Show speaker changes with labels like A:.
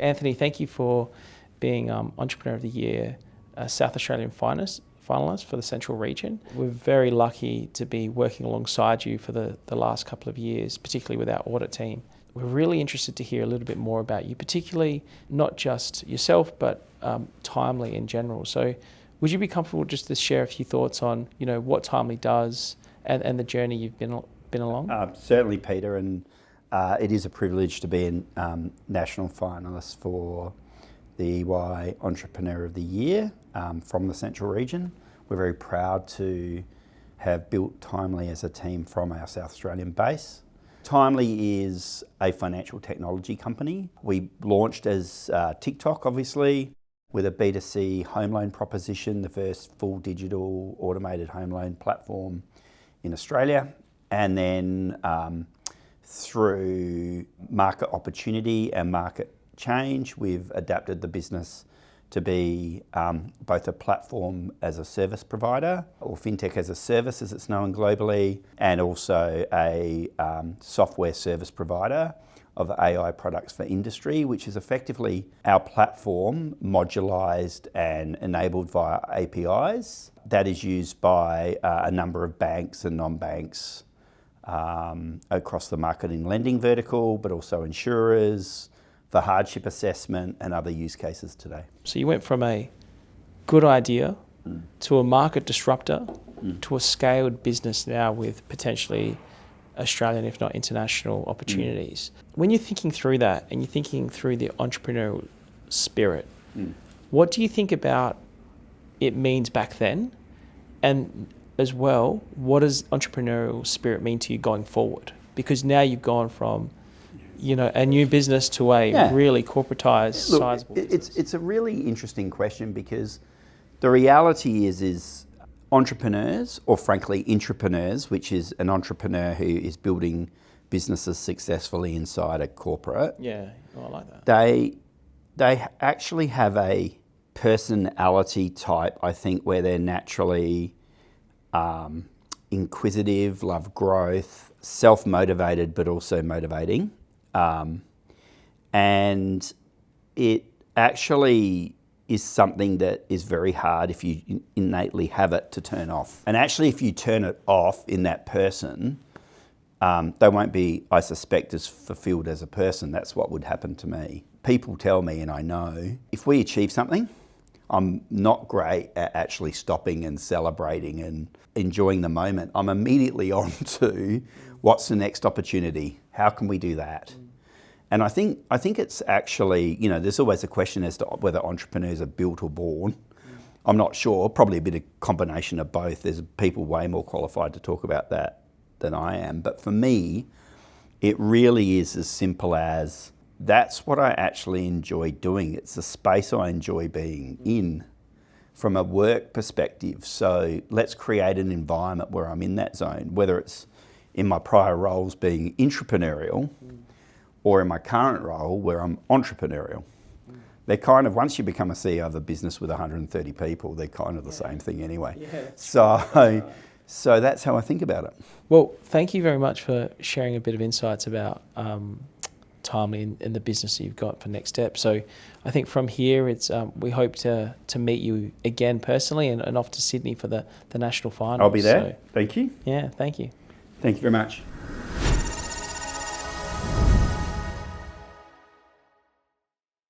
A: Anthony, thank you for being Entrepreneur of the Year, South Australian finalist for the Central Region. We're very lucky to be working alongside you for the last couple of years, particularly with our audit team. We're really interested to hear a little bit more about you, particularly not just yourself, but Tiimely in general. So would you be comfortable just to share a few thoughts on, what Tiimely does and the journey you've been along?
B: Certainly, Peter, and it is a privilege to be a national finalist for the EY Entrepreneur of the Year from the Central Region. We're very proud to have built Tiimely as a team from our South Australian base. Tiimely is a financial technology company. We launched as TikTok, obviously, with a B2C home loan proposition, the first full digital automated home loan platform in Australia. And then through market opportunity and market change, we've adapted the business to be both a platform as a service provider, or fintech as a service as it's known globally, and also a software service provider of AI products for industry, which is effectively our platform modularized and enabled via APIs that is used by a number of banks and non-banks across the marketing lending vertical, but also insurers, for hardship assessment and other use cases today.
A: So you went from a good idea to a market disruptor to a scaled business now with potentially Australian, if not international, opportunities. When you're thinking through that and you're thinking through the entrepreneurial spirit, what do you think about it means back then? And as well, what does entrepreneurial spirit mean to you going forward? Because now you've gone from a new business to a really corporatized, sizable business.
B: It's a really interesting question, because the reality is entrepreneurs, or frankly intrapreneurs, which is an entrepreneur who is building businesses successfully inside a corporate.
A: Yeah, I like that.
B: They actually have a personality type, I think, where they're naturally inquisitive, love growth, self-motivated, but also motivating. And it actually is something that is very hard if you innately have it to turn off. And actually, if you turn it off in that person, they won't be, I suspect, as fulfilled as a person. That's what would happen to me. People tell me, and I know, if we achieve something, I'm not great at actually stopping and celebrating and enjoying the moment. I'm immediately on to what's the next opportunity? How can we do that? And I think it's actually, there's always a question as to whether entrepreneurs are built or born. I'm not sure, probably a bit of combination of both. There's people way more qualified to talk about that than I am. But for me, it really is as simple as that's what I actually enjoy doing. It's the space I enjoy being in from a work perspective. So let's create an environment where I'm in that zone, whether it's in my prior roles being intrapreneurial or in my current role where I'm entrepreneurial. They're kind of, once you become a CEO of a business with 130 people, they're kind of the same thing anyway. So that's how I think about it.
A: Well, thank you very much for sharing a bit of insights about Tiimely and the business that you've got for next step. So I think from here, it's we hope to meet you again personally and off to Sydney for the national finals.
B: I'll be there. So, thank you.
A: Yeah, thank you.
B: Thank you very much.